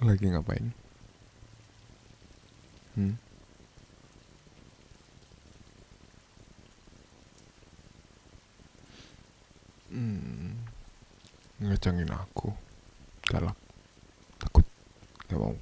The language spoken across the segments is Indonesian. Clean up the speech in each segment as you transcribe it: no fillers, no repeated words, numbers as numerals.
Lagi ngapain? Hmm? Hmm, ngecengin aku. Galak. Takut. Gak mau.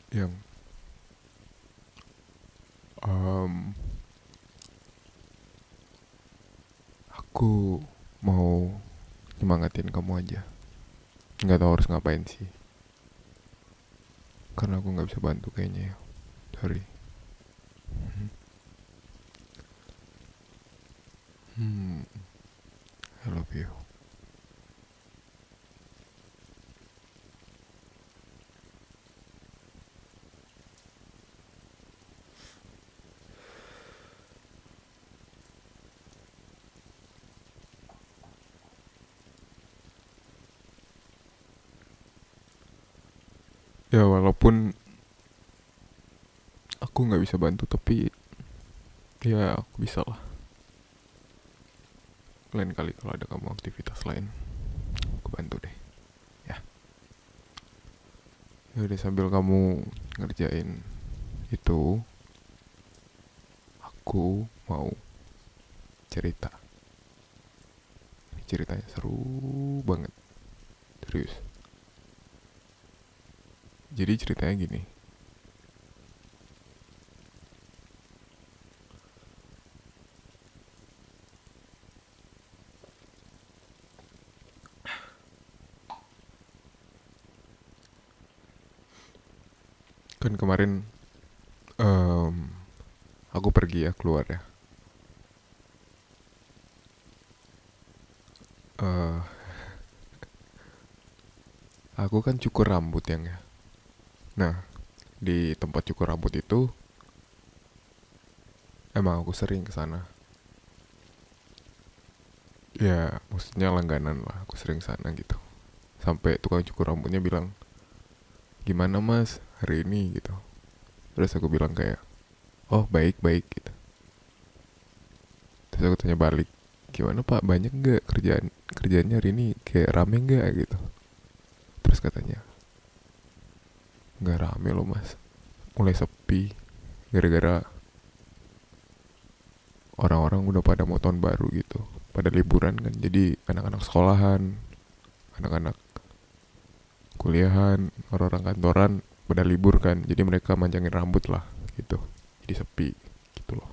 Yang um, aku mau nyemangatin kamu aja. Nggak tahu harus ngapain sih. Karena aku nggak bisa bantu kayaknya ya. Sorry. Hmm. Hmm, I love you. Ya walaupun aku nggak bisa bantu, tapi ya aku bisa lah. Lain kali kalau ada kamu aktivitas lain, aku bantu deh. Ya. Ya udah, sambil kamu ngerjain itu, aku mau cerita. Ini ceritanya seru banget, serius. Jadi ceritanya gini. Kan kemarin em, aku pergi ya, keluar ya. Eh, aku kan cukur rambut yang ya. Nah, di tempat cukur rambut itu emang aku sering ke sana. Ya, maksudnya langganan lah, aku sering sana gitu. Sampai tukang cukur rambutnya bilang, "Gimana Mas hari ini?" gitu. Terus aku bilang kayak, "Oh, baik-baik" gitu. Terus aku tanya balik, "Gimana Pak, banyak nggak kerjaannya hari ini? Kayak rame nggak?" gitu. Terus katanya, "Nggak rame loh Mas, mulai sepi gara-gara orang-orang udah pada mau tahun baru gitu, pada liburan kan. Jadi anak-anak sekolahan, anak-anak kuliahan, orang-orang kantoran pada libur kan, jadi mereka manjangin rambut lah gitu, jadi sepi gitu loh."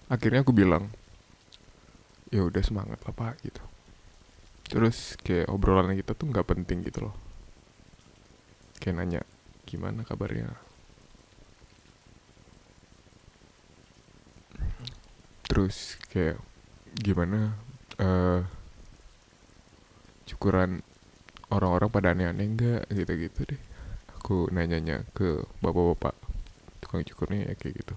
Akhirnya aku bilang, "Ya udah, semangat lah Pak" gitu. Terus kayak obrolan kita tuh nggak penting gitu loh, kayak nanya gimana kabarnya, terus kayak gimana eh cukuran orang-orang pada aneh-aneh enggak, gitu-gitu deh. Aku nanyanya ke bapak-bapak tukang cukurnya ya kayak gitu.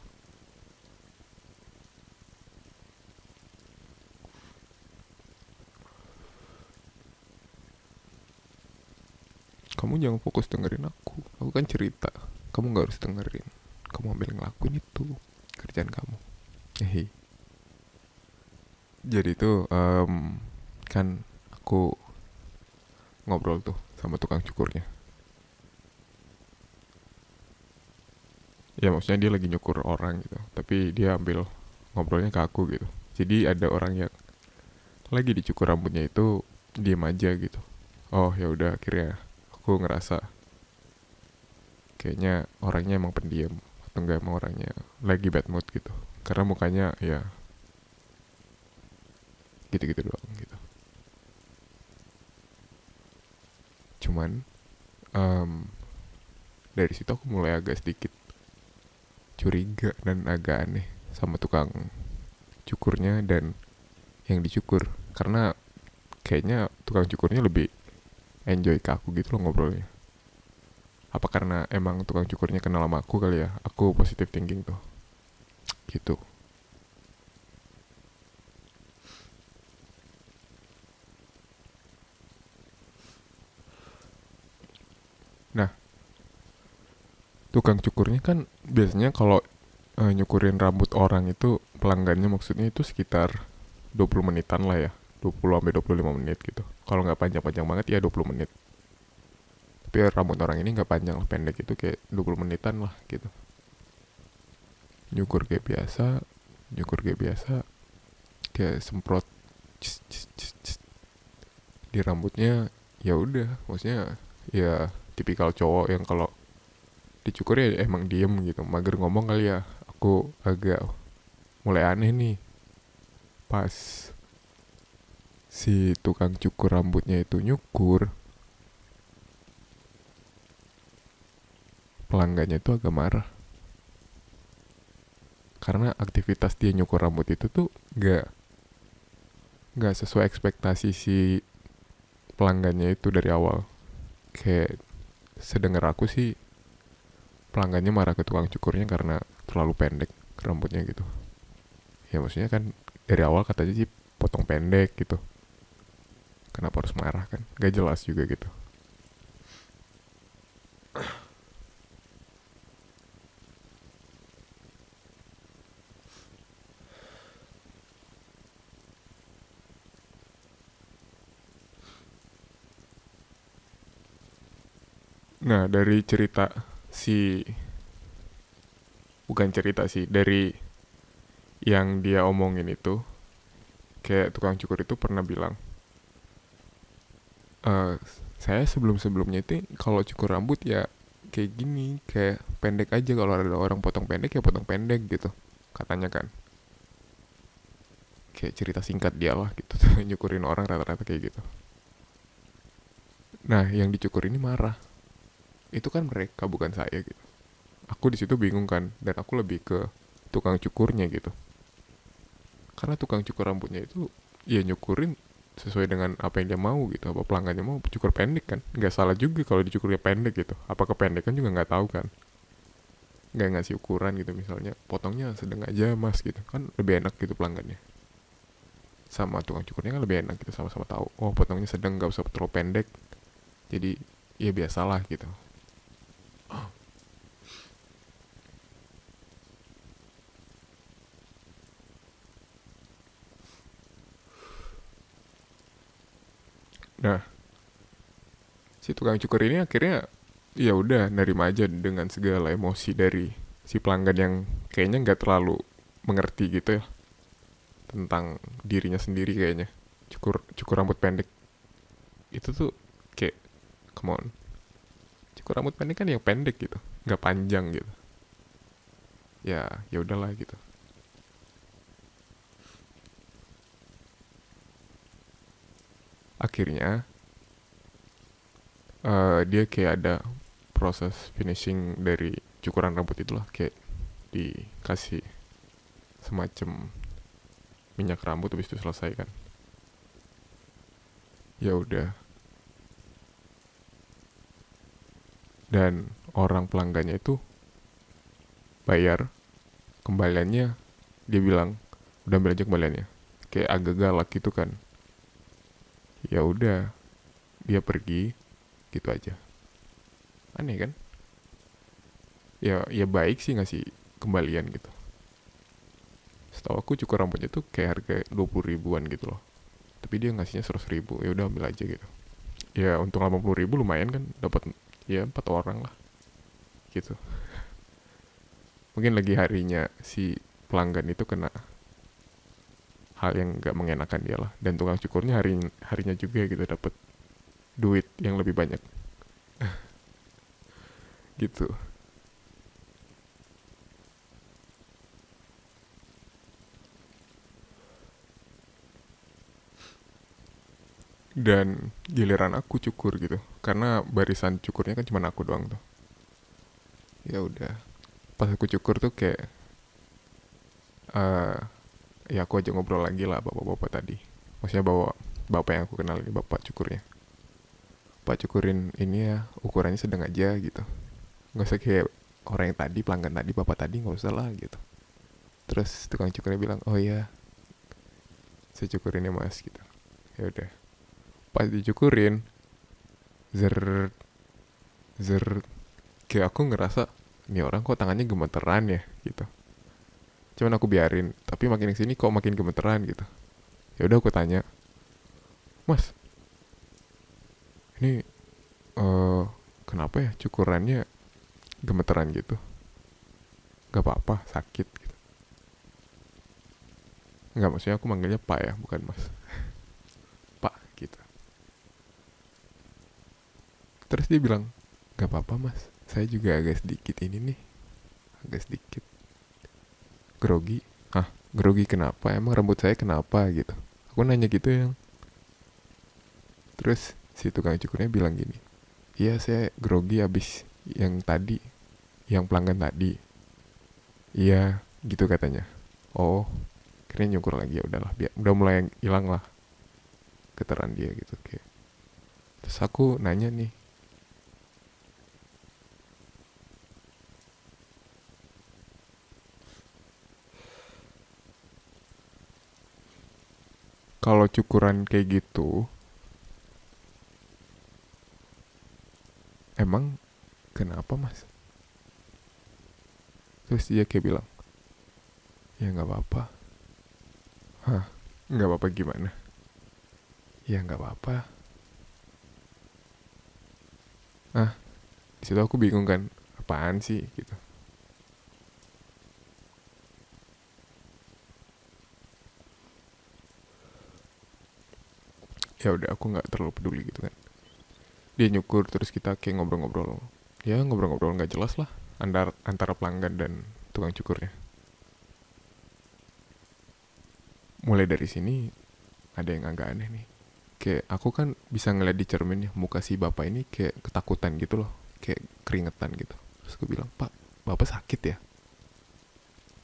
Kamu jangan fokus dengerin aku kan cerita. Kamu nggak harus dengerin, kamu ambil ngelakuin itu kerjaan kamu. Hehe. Jadi tuh kan aku ngobrol tuh sama tukang cukurnya. Ya maksudnya dia lagi nyukur orang gitu, tapi dia ambil ngobrolnya ke aku gitu. Jadi ada orang yang lagi dicukur rambutnya itu diem aja gitu. Oh ya udah, akhirnya aku ngerasa kayaknya orangnya emang pendiam, atau enggak emang orangnya lagi bad mood gitu, karena mukanya ya gitu-gitu doang gitu. Cuman em, dari situ aku mulai agak sedikit curiga dan agak aneh sama tukang cukurnya dan yang dicukur, karena kayaknya tukang cukurnya lebih enjoy ke aku gitu loh ngobrolnya. Apa karena emang tukang cukurnya kenal sama aku kali ya, aku positive thinking tuh gitu. Nah, tukang cukurnya kan biasanya kalau nyukurin rambut orang itu pelanggannya maksudnya itu sekitar 20 menitan lah ya. 20 sampai 25 menit gitu. Kalau nggak panjang-panjang banget ya 20 menit. Tapi rambut orang ini nggak panjang lah, pendek itu kayak 20 menitan lah gitu. Nyukur kayak biasa, nyukur kayak biasa, kayak semprot cis, cis, cis, cis, di rambutnya. Ya udah, maksudnya ya tipikal cowok yang kalau dicukur ya emang diem gitu, mager ngomong kali ya. Aku agak mulai aneh nih pas si tukang cukur rambutnya itu nyukur, pelanggannya itu agak marah karena aktivitas dia nyukur rambut itu tuh nggak sesuai ekspektasi si pelanggannya itu dari awal. Kayak sedengar aku sih pelanggannya marah ke tukang cukurnya karena terlalu pendek rambutnya gitu. Ya maksudnya kan dari awal katanya sih potong pendek gitu, kenapa harus marah kan, gak jelas juga gitu. Nah dari cerita si, bukan cerita sih, dari yang dia omongin itu, kayak tukang cukur itu pernah bilang, "Eh, saya sebelum-sebelumnya itu kalau cukur rambut ya kayak gini, kayak pendek aja, kalau ada orang potong pendek ya potong pendek gitu," katanya kan. Kayak cerita singkat dia lah gitu. Nyukurin orang rata-rata kayak gitu. Nah yang dicukur ini marah, itu kan mereka bukan saya gitu. Aku di situ bingung kan, dan aku lebih ke tukang cukurnya gitu, karena tukang cukur rambutnya itu ya nyukurin sesuai dengan apa yang dia mau gitu, apa pelanggannya mau cukur pendek kan, nggak salah juga kalau dicukurnya pendek gitu, apa kependekan juga nggak tahu kan, nggak ngasih ukuran gitu, misalnya potongnya sedang aja mas gitu kan, lebih enak gitu pelanggannya. Sama tukang cukurnya kan lebih enak gitu, sama-sama tahu oh potongnya sedang, nggak usah terlalu pendek, jadi ya biasalah gitu. Nah si tukang cukur ini akhirnya ya udah nerima aja dengan segala emosi dari si pelanggan yang kayaknya nggak terlalu mengerti gitu ya tentang dirinya sendiri kayaknya. Cukur cukur rambut pendek itu tuh kayak, come on, cukur rambut pendek kan yang pendek gitu, nggak panjang gitu. Ya udahlah gitu. Akhirnya dia kayak ada proses finishing dari cukuran rambut itulah, kayak dikasih semacam minyak rambut habis itu selesai kan. Ya udah, dan orang pelanggannya itu bayar kembaliannya, dia bilang udah ambil aja kembaliannya, kayak agak galak gitu kan. Ya udah, dia pergi gitu aja. Aneh kan? Ya baik sih ngasih kembalian gitu. Setahu aku cukur rambutnya tuh kayak harga 20 ribuan gitu loh, tapi dia ngasihnya 100 ribu, ya udah ambil aja gitu. Ya untung 80 ribu lumayan kan, dapat ya 4 orang lah gitu. Mungkin lagi harinya si pelanggan itu kena hal yang gak mengenakan dia lah, dan tukang cukurnya harinya juga gitu dapat duit yang lebih banyak gitu. Dan giliran aku cukur gitu, karena barisan cukurnya kan cuma aku doang tuh. Ya udah, pas aku cukur tuh kayak eh ya aku aja ngobrol lagi lah bapak-bapak tadi, maksudnya bawa bapak yang aku kenal ini, bapak cukurnya. Pak cukurin ini ya, ukurannya sedang aja gitu, nggak usah kayak orang yang tadi, pelanggan tadi, bapak tadi, nggak usah lah gitu. Terus tukang cukurnya bilang, oh iya saya cukurin ya mas gitu. Ya udah, pas dicukurin, zer, zer, kayak aku ngerasa ini orang kok tangannya gemeteran ya gitu. Cuman aku biarin, tapi makin kesini kok makin gemeteran gitu. Ya udah aku tanya, Mas, ini kenapa ya cukurannya gemeteran gitu? Gak apa-apa, sakit gitu. Nggak, maksudnya aku manggilnya Pak ya, bukan Mas. Pak gitu. Terus dia bilang, gak apa-apa Mas, saya juga agak sedikit ini nih, agak sedikit grogi. Hah, grogi kenapa? Emang rambut saya kenapa gitu? Aku nanya gitu yang. Terus si tukang cukurnya bilang gini, iya saya grogi abis yang tadi, yang pelanggan tadi. Iya, gitu katanya. Oh, akhirnya nyukur lagi, ya udahlah, udah mulai hilang lah getaran dia gitu kayak. Terus aku nanya nih, kalau cukuran kayak gitu, emang kenapa Mas? Terus dia kayak bilang, ya nggak apa-apa. Hah, nggak apa-apa gimana? Ya nggak apa-apa. Ah, di situ aku bingung kan, apaan sih gitu. Ya udah, aku nggak terlalu peduli gitu kan. Dia nyukur terus kita kayak ngobrol-ngobrol. Ya ngobrol-ngobrol nggak jelas lah antara pelanggan dan tukang cukurnya. Mulai dari sini ada yang agak aneh nih. Kayak aku kan bisa ngeliat di cermin ya, muka si bapak ini kayak ketakutan gitu loh, kayak keringetan gitu. Terus aku bilang, Pak, bapak sakit ya?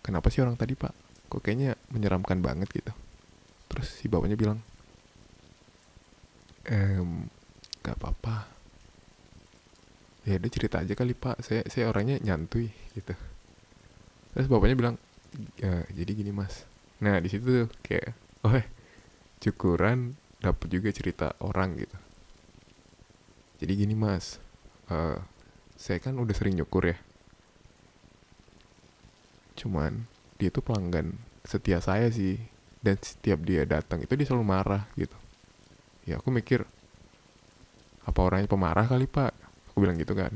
Kenapa sih orang tadi Pak? Kok kayaknya menyeramkan banget gitu. Terus si bapaknya bilang, gak apa-apa. Ya udah cerita aja kali Pak, saya orangnya nyantui gitu. Terus bapaknya bilang, ya, jadi gini Mas. Nah di situ tuh kayak, oh cukuran dapat juga cerita orang gitu. Jadi gini Mas, eh saya kan udah sering nyukur ya. Cuman dia tuh pelanggan setia saya sih. Dan setiap dia datang itu dia selalu marah gitu. Ya aku mikir, apa orangnya pemarah kali Pak? Aku bilang gitu kan.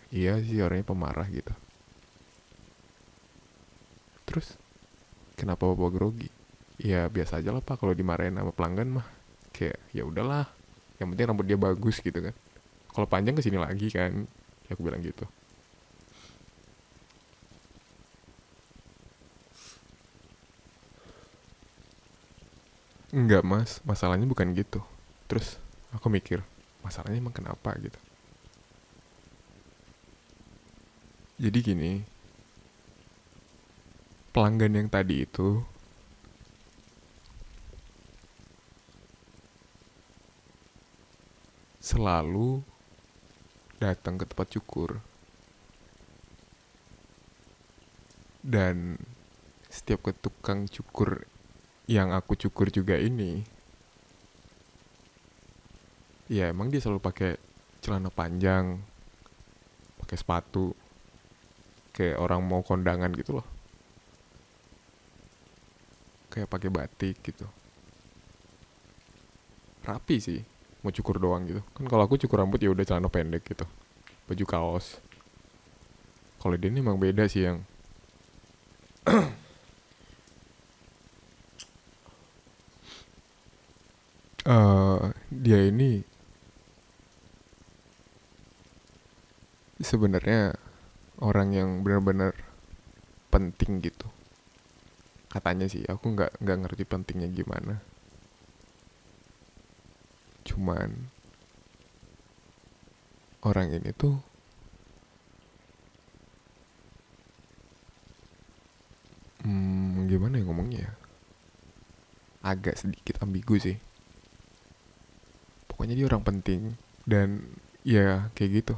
Iya sih orangnya pemarah gitu. Terus kenapa bawa grogi? Ya biasa aja lah Pak kalau dimarahin sama pelanggan mah. Kayak ya udahlah. Yang penting rambut dia bagus gitu kan. Kalau panjang kesini lagi kan. Ya aku bilang gitu. Enggak Mas, masalahnya bukan gitu. Terus aku mikir, masalahnya emang kenapa gitu. Jadi gini, pelanggan yang tadi itu selalu datang ke tempat cukur dan setiap ke tukang cukur yang aku cukur juga ini, ya emang dia selalu pakai celana panjang, pakai sepatu, kayak orang mau kondangan gitu loh, kayak pakai batik gitu, rapi sih, mau cukur doang gitu. Kan kalau aku cukur rambut ya udah celana pendek gitu, baju kaos. Kalau dia ini emang beda sih yang dia ini sebenarnya orang yang benar-benar penting gitu. Katanya sih, aku nggak ngerti pentingnya gimana. Cuman orang ini tuh gimana ya ngomongnya ya? Agak sedikit ambigu sih. Pokoknya dia orang penting dan ya kayak gitu.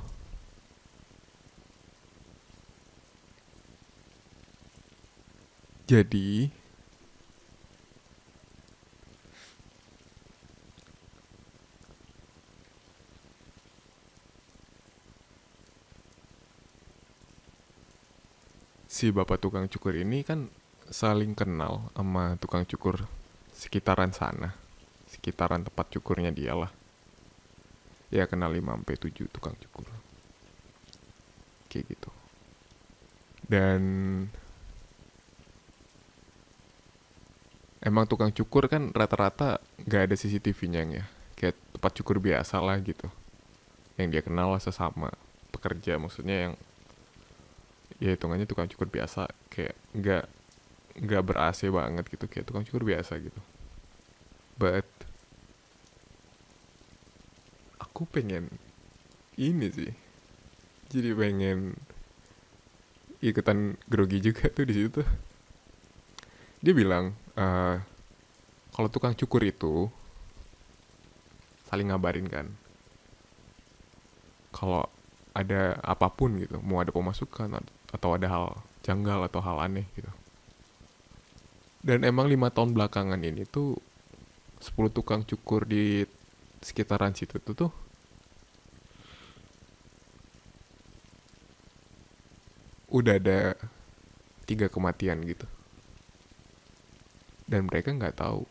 Jadi si bapak tukang cukur ini kan saling kenal sama tukang cukur sekitaran sana, sekitaran tempat cukurnya dia lah. Ya kenal 5 sampai 7 tukang cukur kayak gitu. Dan emang tukang cukur kan rata-rata gak ada CCTV-nya ya, kayak tempat cukur biasa lah gitu, yang dia kenal lah sesama pekerja, maksudnya yang ya hitungannya tukang cukur biasa, kayak nggak ber-AC banget gitu, kayak tukang cukur biasa gitu. But aku pengen ini sih, jadi pengen ikutan grogi juga tuh di situ tuh. Dia bilang kalau tukang cukur itu saling ngabarin kan, kalau ada apapun gitu, mau ada pemasukan atau ada hal janggal atau hal aneh gitu. Dan emang 5 tahun belakangan ini tuh 10 tukang cukur di sekitaran situ tuh udah ada 3 kematian gitu. Dan mereka nggak tahu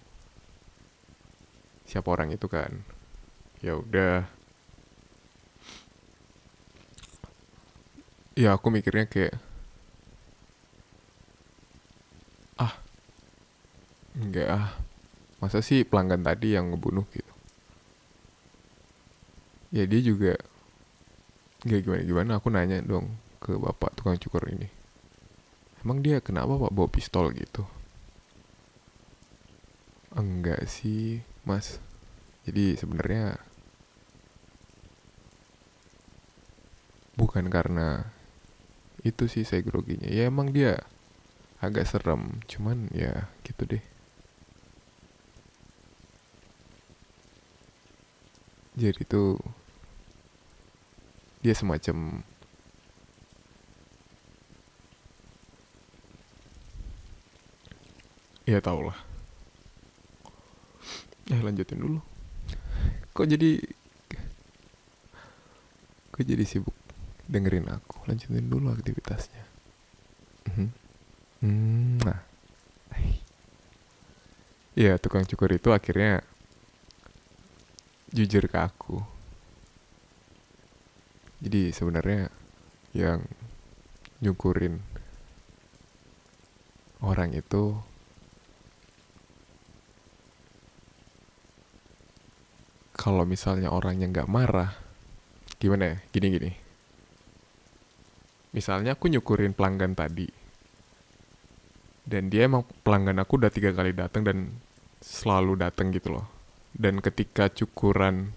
siapa orang itu kan. Ya udah. Ya aku mikirnya kayak enggak masa sih pelanggan tadi yang ngebunuh gitu. Ya dia juga nggak gimana-gimana, aku nanya dong ke bapak tukang cukur ini, emang dia kenapa pak bawa pistol gitu? Enggak sih mas, jadi sebenarnya bukan karena itu sih saya groginya, ya emang dia agak serem, cuman ya gitu deh. Jadi tuh dia semacam ya tau lah. Lanjutin dulu. Kok jadi sibuk dengerin aku? Lanjutin dulu aktivitasnya. Nah, ya tukang cukur itu akhirnya jujur ke aku. Jadi sebenarnya yang nyukurin orang itu kalau misalnya orangnya nggak marah, gimana ya? Gini. Misalnya aku nyukurin pelanggan tadi, dan dia emang pelanggan aku udah 3 kali datang dan selalu datang gitu loh. Dan ketika cukuran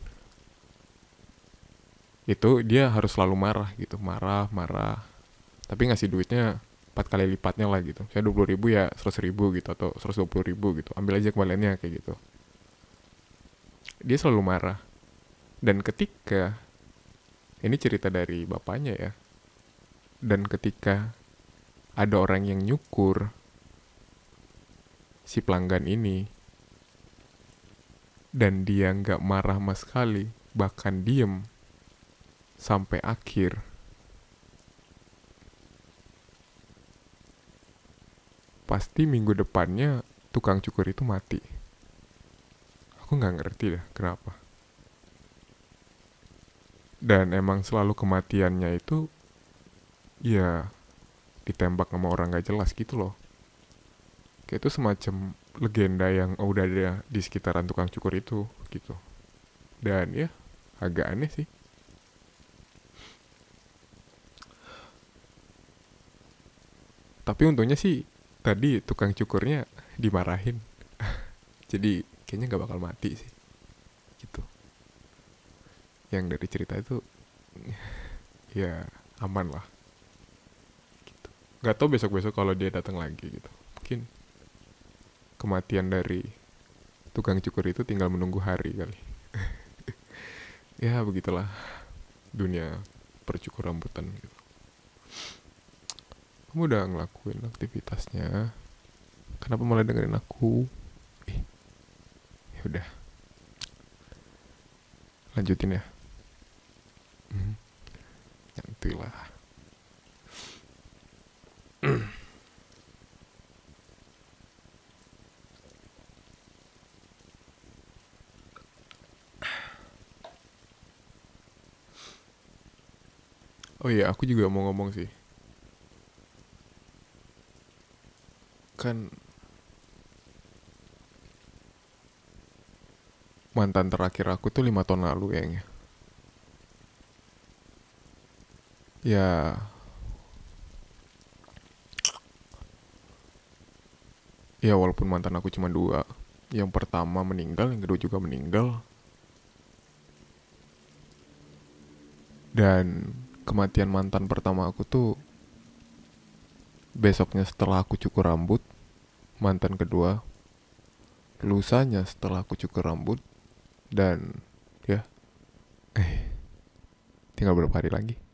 itu dia harus selalu marah gitu, marah, tapi ngasih duitnya 4 kali lipatnya lah gitu. Saya 20.000 ya 100.000 gitu, atau 120.000 gitu. Ambil aja kembaliannya kayak gitu. Dia selalu marah. Dan ketika ini cerita dari bapaknya ya. Dan ketika ada orang yang nyukur si pelanggan ini dan dia nggak marah sama sekali, bahkan diem sampai akhir, pasti minggu depannya tukang cukur itu mati. Aku nggak ngerti dah kenapa. Dan emang selalu kematiannya itu ya ditembak sama orang gak jelas gitu loh. Kayak itu semacam legenda yang udah ada di sekitaran tukang cukur itu gitu. Dan ya agak aneh sih. Tapi untungnya sih tadi tukang cukurnya dimarahin. Jadi kayaknya gak bakal mati sih gitu. Yang dari cerita itu ya aman lah gitu. Gak tau besok-besok kalau dia datang lagi gitu, mungkin kematian dari tukang cukur itu tinggal menunggu hari kali. Ya begitulah dunia percukur rambutan gitu. Kamu udah ngelakuin aktivitasnya, kenapa malah dengerin aku? Ya udah, lanjutin ya. Nyantuy lah. Oh iya, aku juga mau ngomong sih. Kan mantan terakhir aku tuh 5 tahun lalu kayaknya. Ya, ya walaupun mantan aku cuma dua. Yang pertama meninggal, yang kedua juga meninggal. Dan kematian mantan pertama aku tuh besoknya setelah aku cukur rambut. Mantan kedua lusanya setelah aku cukur rambut. Dan ya, tinggal berapa hari lagi.